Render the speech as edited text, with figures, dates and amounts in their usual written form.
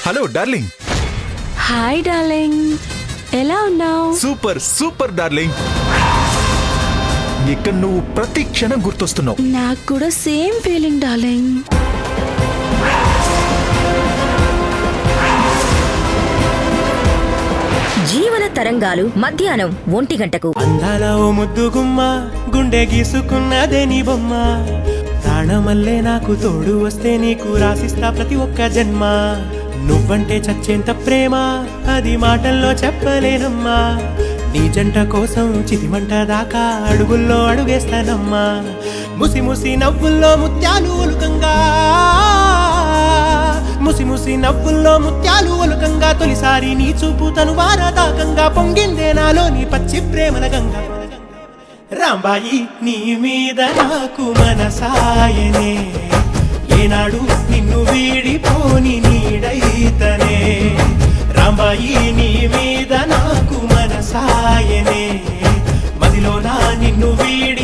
Hello darling. Hi darling, ఎలా ఉన్నావు? Super super darling. ఇక్కడ నువ్వు ప్రతి క్షణం గుర్తొస్తున్నావు. నాకు కూడా సేమ్ ఫీలింగ్ డార్లింగ్. జీవన తరంగాలు మధ్యాహ్నం 1 గంటకు. అందాల ఓ ముద్దు గుమ్మ, గుండె గీసుకున్నదే నీ బొమ్మ. ప్రాణమల్లే నాకు తోడు వస్తే నీకు రాసిస్తా ప్రతి ఒక్క జన్మ. నువ్వంటే చచ్చేంత ప్రేమ, అది మాటల్లో చెప్పలేనమ్మా. నీ జంట కోసం చితిమంట దాకా అడుగుల్లో అడుగేస్తానమ్మా. ముసి ముసి నవ్వుల్లో ముత్యాలు ఒలుకంగా, ముసి ముసి నవ్వుల్లో ముత్యాలు ఒలుకంగా. తొలిసారి నీ చూపు తను వారదాకంగా పొంగిందే నాలో నీ పచ్చి ప్రేమల గంగా. రాంబాయి నీ మీద నాకు మనసాయనే, ఏనాడు నిన్ను వీడిపోని నీడైతనే. రాంబాయి నీ మీద నాకు మనసాయనే, మదిలో నా నిన్ను వీడి